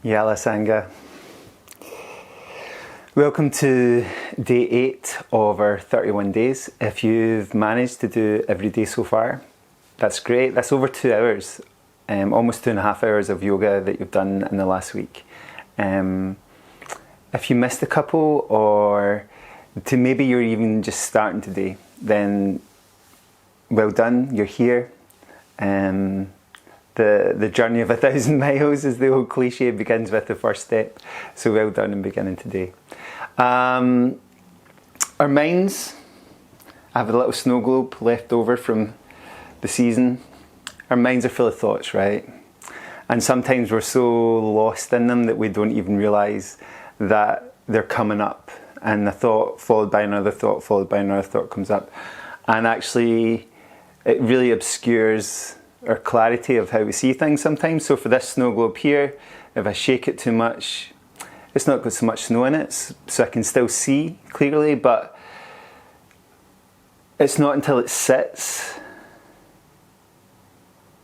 Yala Sangha. Welcome to day 8 of our 31 days. If you've managed to do every day so far, that's great. That's over 2 hours, almost 2.5 hours of yoga that you've done in the last week. If you missed a couple, or maybe you're even just starting today, then well done, you're here. The journey of 1,000 miles, as the old cliche, begins with the first step. So well done in beginning today. Our minds, I have a little snow globe left over from the season. Our minds are full of thoughts, right? And sometimes we're so lost in them that we don't even realise that they're coming up. And a thought followed by another thought followed by another thought comes up. And actually, it really obscures our clarity of how we see things sometimes. So for this snow globe here, if I shake it too much, it's not got so much snow in it, so I can still see clearly, but it's not until it sits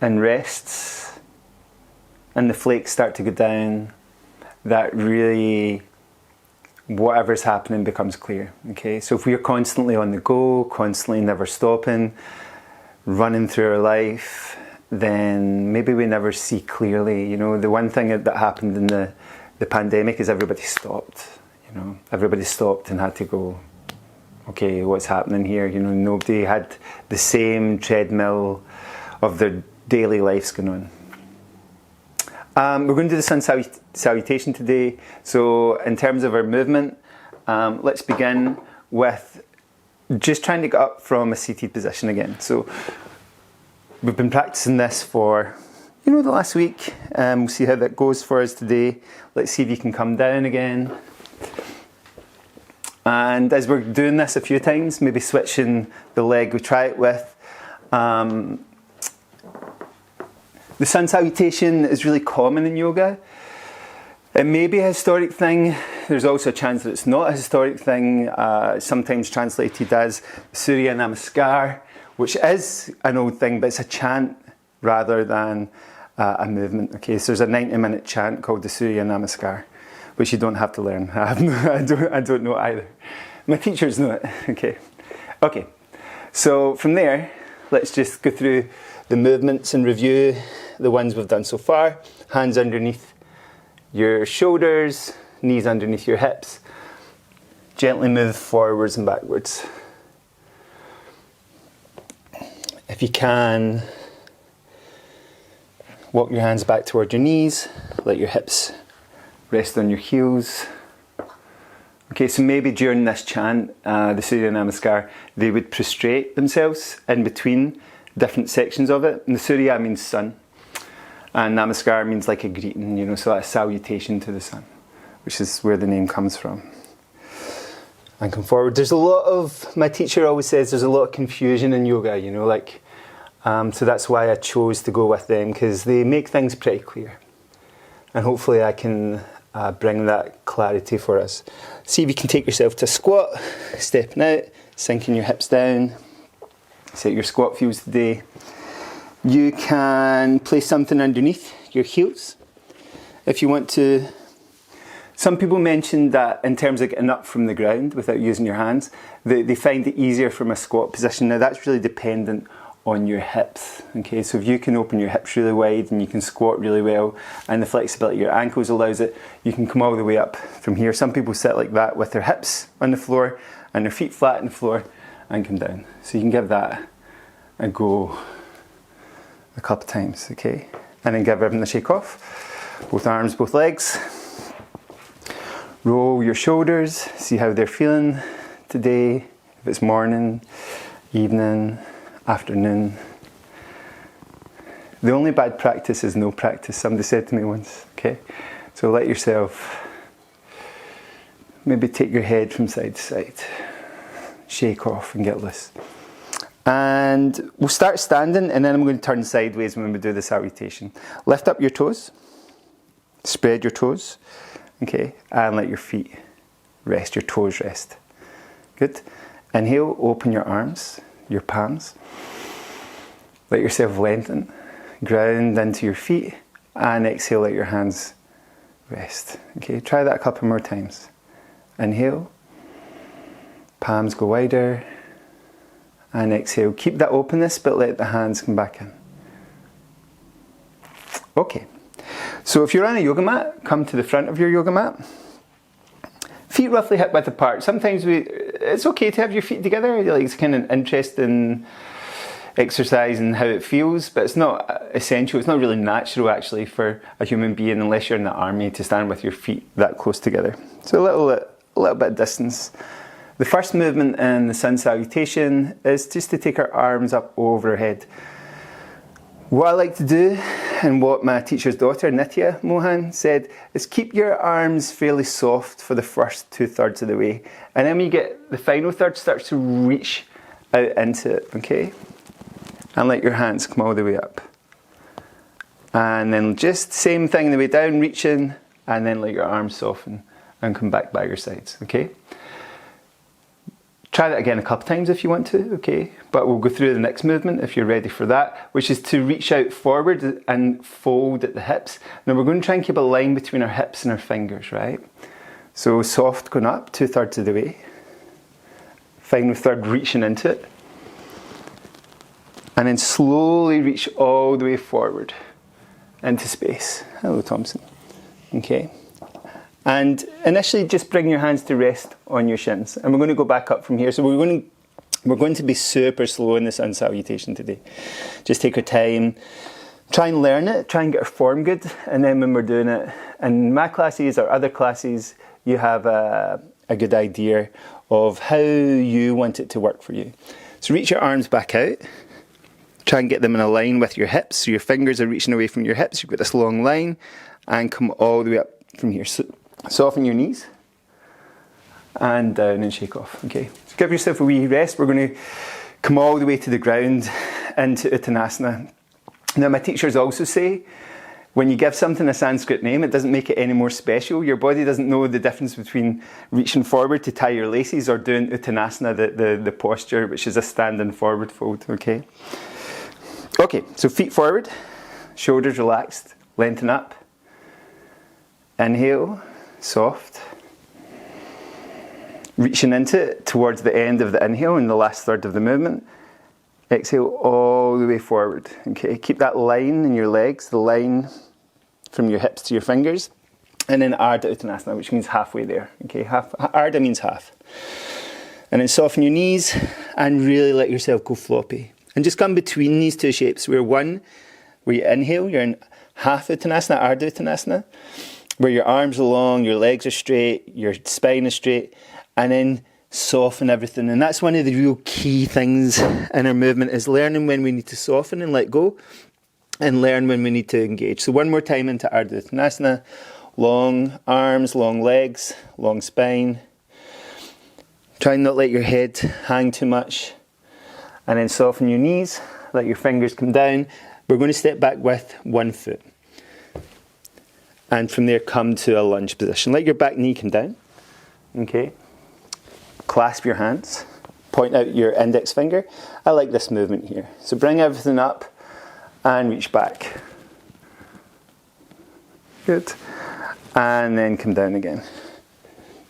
and rests and the flakes start to go down that really whatever's happening becomes clear. Okay, so if we're constantly on the go, constantly never stopping, running through our life, then maybe we never see clearly. You know, the one thing that happened in the pandemic is everybody stopped. You know, everybody stopped and had to go, okay, what's happening here? You know, nobody had the same treadmill of their daily lives going on. We're going to do the sun salutation today. So in terms of our movement, let's begin with just trying to get up from a seated position again. So we've been practicing this for, the last week. We'll see how that goes for us today. Let's see if you can come down again. And as we're doing this a few times, maybe switching the leg we try it with. The sun salutation is really common in yoga. It may be a historic thing. There's also a chance that it's not a historic thing. Sometimes translated as Surya Namaskar, which is an old thing, but it's a chant rather than a movement. Okay, so there's a 90-minute chant called the Surya Namaskar, which you don't have to learn. I don't know either. My teachers know it. Okay. So from there, let's just go through the movements and review the ones we've done so far. Hands underneath your shoulders, knees underneath your hips. Gently move forwards and backwards. If you can, walk your hands back toward your knees, let your hips rest on your heels. Okay, so maybe during this chant, the Surya Namaskar, they would prostrate themselves in between different sections of it. And the Surya means sun, and Namaskar means like a greeting, so that's a salutation to the sun, which is where the name comes from. And come forward. There's a lot of, my teacher always says there's a lot of confusion in yoga, so that's why I chose to go with them, because they make things pretty clear. And hopefully I can bring that clarity for us. See if you can take yourself to a squat, stepping out, sinking your hips down. See how your squat feels today. You can place something underneath your heels if you want to. Some people mentioned that in terms of getting up from the ground without using your hands, they find it easier from a squat position. Now that's really dependent on your hips. Okay, so if you can open your hips really wide and you can squat really well, and the flexibility of your ankles allows it, you can come all the way up from here. Some people sit like that with their hips on the floor and their feet flat on the floor and come down. So you can give that a go a couple of times, okay? And then give everything a shake off. Both arms, both legs. Roll your shoulders, see how they're feeling today. If it's morning, evening, afternoon. The only bad practice is no practice, somebody said to me once, okay? So let yourself maybe take your head from side to side. Shake off and get loose. And we'll start standing, and then I'm going to turn sideways when we do the salutation. Lift up your toes, spread your toes, okay, and let your feet rest, your toes rest. Good. Inhale, open your arms, your palms. Let yourself lengthen, ground into your feet, and exhale, let your hands rest. Okay, try that a couple more times. Inhale, palms go wider, and exhale. Keep that openness, but let the hands come back in. Okay, so if you're on a yoga mat, come to the front of your yoga mat. Feet roughly hip width apart. Sometimes it's okay to have your feet together. Like, it's kind of interesting exercise and how it feels, but it's not essential. It's not really natural actually for a human being, unless you're in the army, to stand with your feet that close together. So a little bit of distance. The first movement in the sun salutation is just to take our arms up over our head. What I like to do, and what my teacher's daughter, Nitya Mohan, said, is keep your arms fairly soft for the first 2/3 of the way. And then when you get the final third, starts to reach out into it, okay? And let your hands come all the way up. And then just same thing the way down, reaching, and then let your arms soften and come back by your sides, okay? Try that again a couple times if you want to, okay? But we'll go through the next movement if you're ready for that, which is to reach out forward and fold at the hips. Now we're going to try and keep a line between our hips and our fingers, right? So soft going up, 2/3 of the way. Final third reaching into it. And then slowly reach all the way forward into space. Hello, Thompson. Okay. And initially just bring your hands to rest on your shins. And we're going to go back up from here. So we're going to be super slow in the sun salutation today. Just take our time. Try and learn it. Try and get our form good. And then when we're doing it in my classes or other classes, you have a good idea of how you want it to work for you. So reach your arms back out. Try and get them in a line with your hips. So your fingers are reaching away from your hips. You've got this long line. And come all the way up from here. So soften your knees. And down and shake off. Okay. So give yourself a wee rest. We're going to come all the way to the ground into Uttanasana. Now my teachers also say, when you give something a Sanskrit name, it doesn't make it any more special. Your body doesn't know the difference between reaching forward to tie your laces or doing Uttanasana, the posture, which is a standing forward fold, okay? Okay, so feet forward, shoulders relaxed, lengthen up. Inhale, soft. Reaching into it towards the end of the inhale in the last third of the movement. Exhale all the way forward. Okay, keep that line in your legs, the line from your hips to your fingers. And then Ardha Uttanasana, which means halfway there. Okay, Ardha means half. And then soften your knees and really let yourself go floppy. And just come between these two shapes, where you inhale, you're in half Uttanasana, Ardha Uttanasana, where your arms are long, your legs are straight, your spine is straight, and then soften everything. And that's one of the real key things in our movement, is learning when we need to soften and let go, and learn when we need to engage. So one more time into Ardha Uttanasana. Long arms, long legs, long spine. Try and not let your head hang too much. And then soften your knees, let your fingers come down. We're going to step back with one foot. And from there come to a lunge position. Let your back knee come down. Okay. Clasp your hands. Point out your index finger. I like this movement here. So bring everything up and reach back. Good. And then come down again.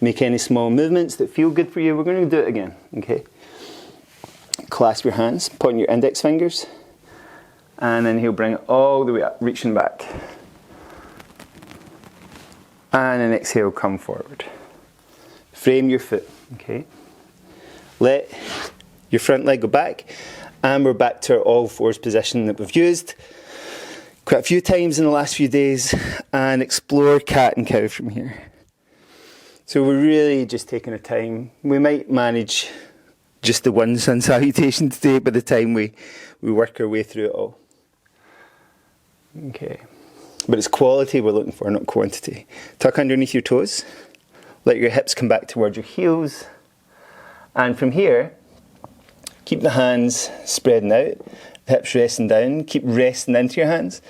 Make any small movements that feel good for you. We're going to do it again. Okay. Clasp your hands. Point your index fingers. And then he'll bring it all the way up, reaching back. And then exhale, come forward. Frame your foot, okay? Let your front leg go back, and we're back to our all fours position that we've used quite a few times in the last few days, and explore cat and cow from here. So we're really just taking our time. We might manage just the one sun salutation today by the time we work our way through it all. Okay. But it's quality we're looking for, not quantity. Tuck underneath your toes. Let your hips come back towards your heels. And from here, keep the hands spreading out. The hips resting down. Keep resting into your hands.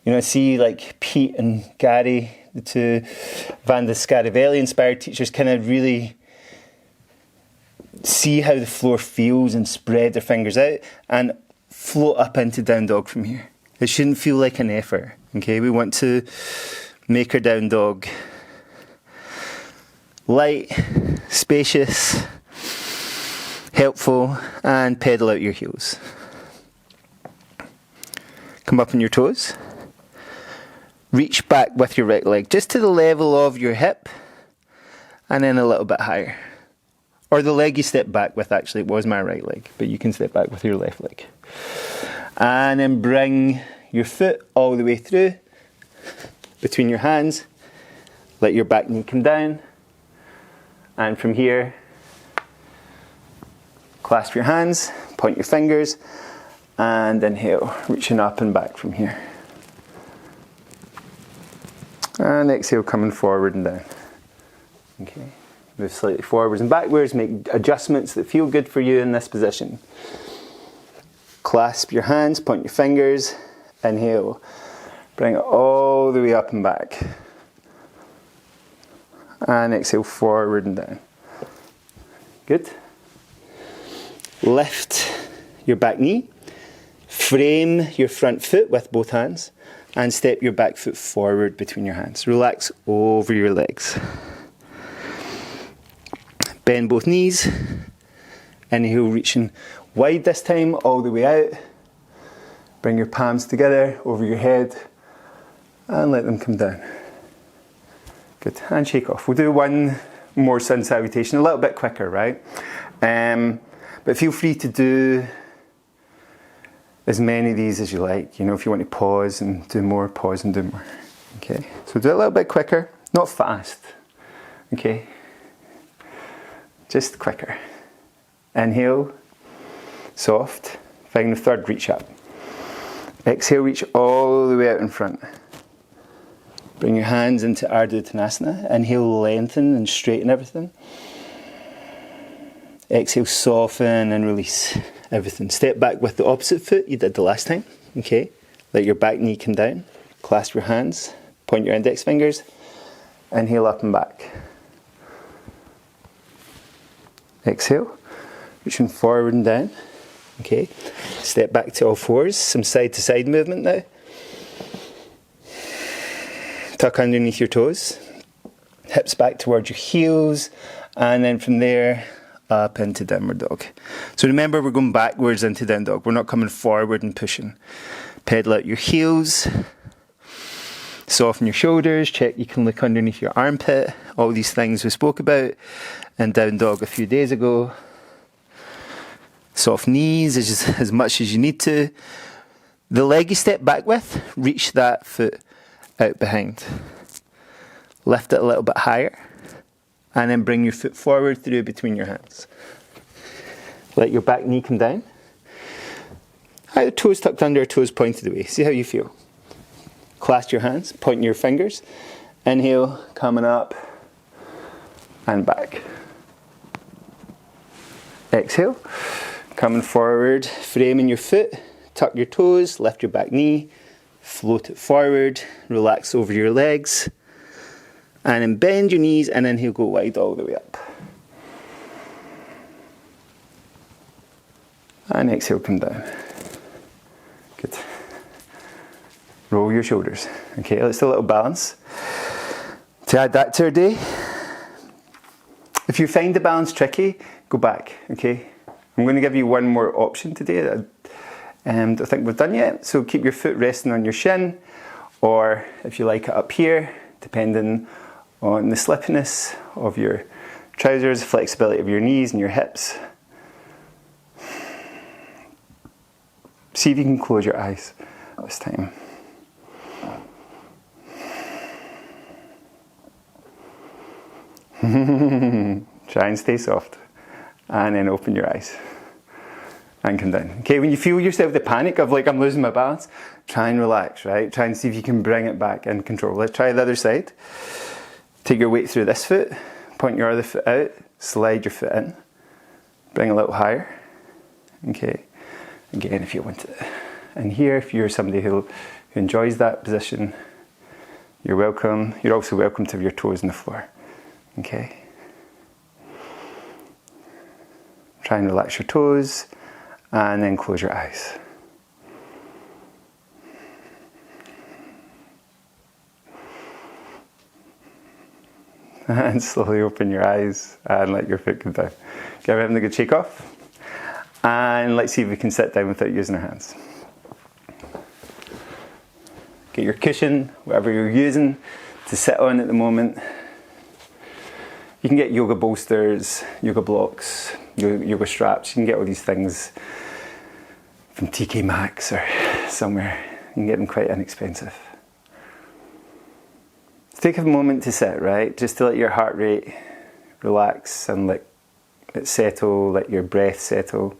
You know, see like Pete and Gary, the two Vanda Scaravelli inspired teachers, kind of really see how the floor feels and spread their fingers out and float up into down dog from here. It shouldn't feel like an effort. Okay, we want to Make our down dog light, spacious, helpful, and pedal out your heels. Come up on your toes. Reach back with your right leg just to the level of your hip, and then a little bit higher. Or the leg you step back with, actually, it was my right leg, but you can step back with your left leg. And then bring your foot all the way through between your hands. Let your back knee come down. And from here, clasp your hands, point your fingers, and inhale, reaching up and back from here. And exhale, coming forward and down. Okay. Move slightly forwards and backwards, make adjustments that feel good for you in this position. Clasp your hands, point your fingers, inhale. Bring it all the way up and back. And exhale, forward and down. Good. Lift your back knee. Frame your front foot with both hands. And step your back foot forward between your hands. Relax over your legs. Bend both knees. Inhale, reaching wide this time, all the way out. Bring your palms together over your head. And let them come down. Good, and shake off. We'll do one more sun salutation, a little bit quicker, right? But feel free to do as many of these as you like. You know, if you want to pause and do more, pause and do more. Okay, so do it a little bit quicker, not fast. Okay, just quicker. Inhale, soft. Find the third, reach up. Exhale, reach all the way out in front. Bring your hands into Ardha Uttanasana. Inhale, lengthen and straighten everything. Exhale, soften and release everything. Step back with the opposite foot you did the last time. Okay. Let your back knee come down. Clasp your hands. Point your index fingers. Inhale, up and back. Exhale. Reaching forward and down. Okay. Step back to all fours. Some side to side movement now. Tuck underneath your toes, hips back towards your heels, and then from there up into downward dog. So remember, we're going backwards into down dog. We're not coming forward and pushing. Pedal out your heels, soften your shoulders, check you can look underneath your armpit, all these things we spoke about in down dog a few days ago. Soft knees as much as you need to. The leg you step back with, reach that foot out behind. Lift it a little bit higher and then bring your foot forward through between your hands. Let your back knee come down. Have the toes tucked under, toes pointed away. See how you feel. Clasp your hands, point your fingers. Inhale, coming up and back. Exhale, coming forward, framing your foot, tuck your toes, lift your back knee. Float it forward, relax over your legs, and then bend your knees and inhale, go wide all the way up. And exhale, come down. Good. Roll your shoulders. Okay, let's do a little balance. To add that to our day, if you find the balance tricky, go back, okay? I'm going to give you one more option today. I think we've done yet. So keep your foot resting on your shin, or if you like it up here, depending on the slippiness of your trousers, flexibility of your knees and your hips. See if you can close your eyes this time. Try and stay soft, and then open your eyes. And come down. Okay, when you feel yourself the panic of like, I'm losing my balance, try and relax, right? Try and see if you can bring it back in control. Let's try the other side. Take your weight through this foot, point your other foot out, slide your foot in, bring a little higher. Okay, again if you want it. And here, if you're somebody who enjoys that position, you're welcome. You're also welcome to have your toes on the floor. Okay. Try and relax your toes. And then close your eyes. And slowly open your eyes and let your foot come down. Okay, we're having a good shake off. And let's see if we can sit down without using our hands. Get your cushion, whatever you're using to sit on at the moment. You can get yoga bolsters, yoga blocks, yoga straps. You can get all these things from TK Maxx or somewhere. You can get them quite inexpensive. Take a moment to sit, right? Just to let your heart rate relax and let it settle, let your breath settle.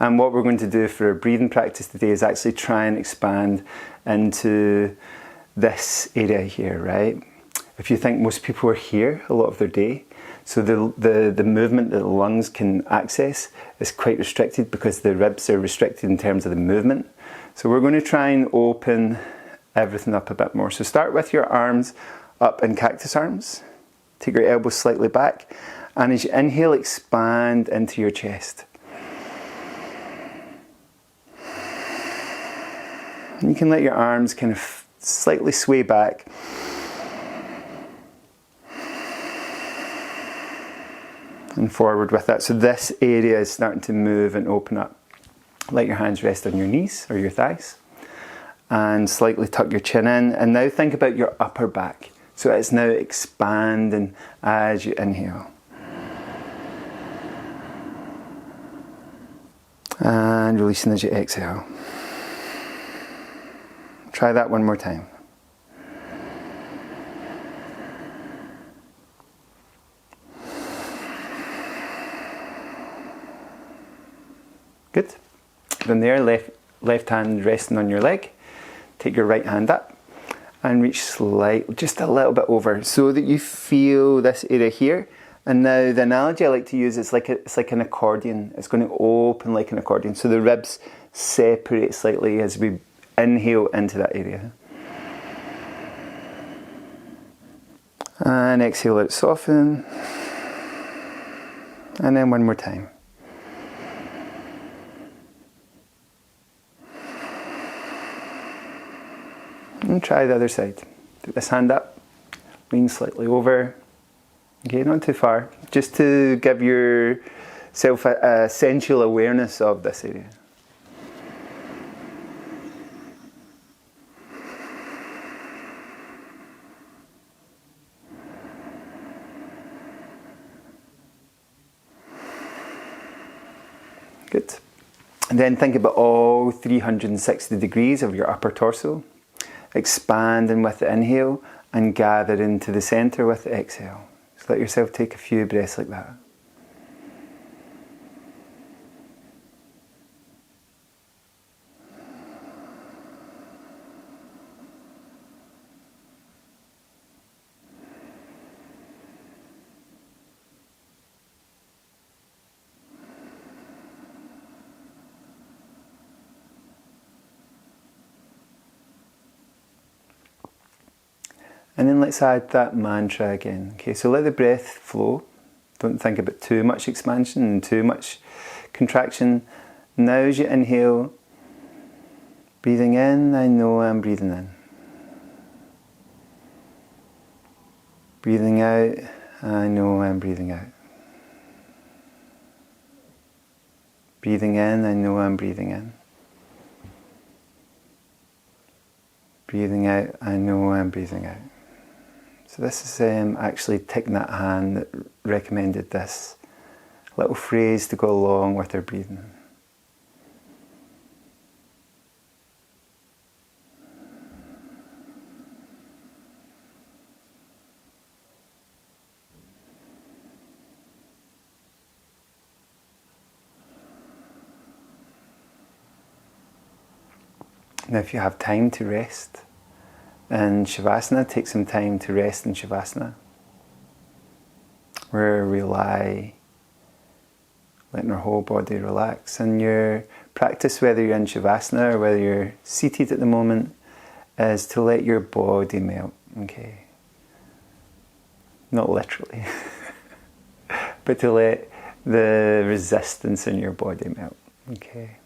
And what we're going to do for our breathing practice today is actually try and expand into this area here, right? If you think most people are here a lot of their day, so the movement that the lungs can access is quite restricted because the ribs are restricted in terms of the movement. So we're going to try and open everything up a bit more. So start with your arms up in cactus arms. Take your elbows slightly back. And as you inhale, expand into your chest. And you can let your arms kind of slightly sway back. And forward with that. So this area is starting to move and open up. Let your hands rest on your knees or your thighs. And slightly tuck your chin in. And now think about your upper back. So it's now expanding as you inhale. And releasing as you exhale. Try that one more time. Good. From there, left hand resting on your leg. Take your right hand up and reach slightly, just a little bit over, so that you feel this area here. And now the analogy I like to use is it's like an accordion. It's going to open like an accordion. So the ribs separate slightly as we inhale into that area. And exhale, let it soften. And then one more time. And try the other side. Put this hand up, lean slightly over. Okay, not too far. Just to give yourself a sensual awareness of this area. Good. And then think about all 360 degrees of your upper torso. Expanding with the inhale and gather into the center with the exhale. So let yourself take a few breaths like that. And then let's add that mantra again. Okay, so let the breath flow. Don't think about too much expansion and too much contraction. Now as you inhale, breathing in, I know I'm breathing in. Breathing out, I know I'm breathing out. Breathing in, I know I'm breathing in. Breathing out, I know I'm breathing out. So this is actually Thich Nhat Hanh that recommended this little phrase to go along with our breathing. Now if you have time to rest in Shavasana, take some time to rest in Shavasana, where we lie, letting our whole body relax. And your practice, whether you're in Shavasana or whether you're seated at the moment, is to let your body melt, okay? Not literally, but to let the resistance in your body melt, okay?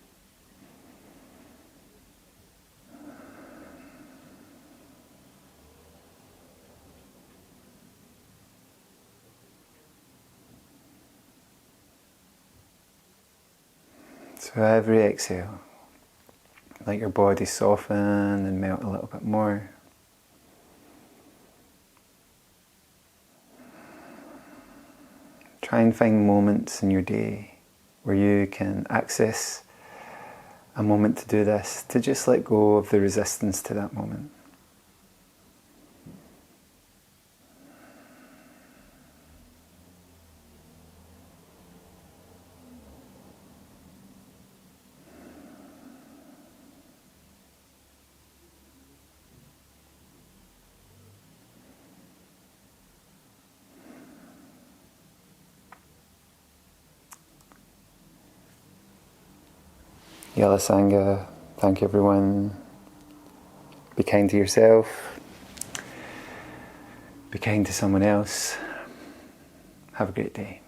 So every exhale, let your body soften and melt a little bit more. Try and find moments in your day where you can access a moment to do this, to just let go of the resistance to that moment. Yala Sangha, thank you everyone. Be kind to yourself. Be kind to someone else. Have a great day.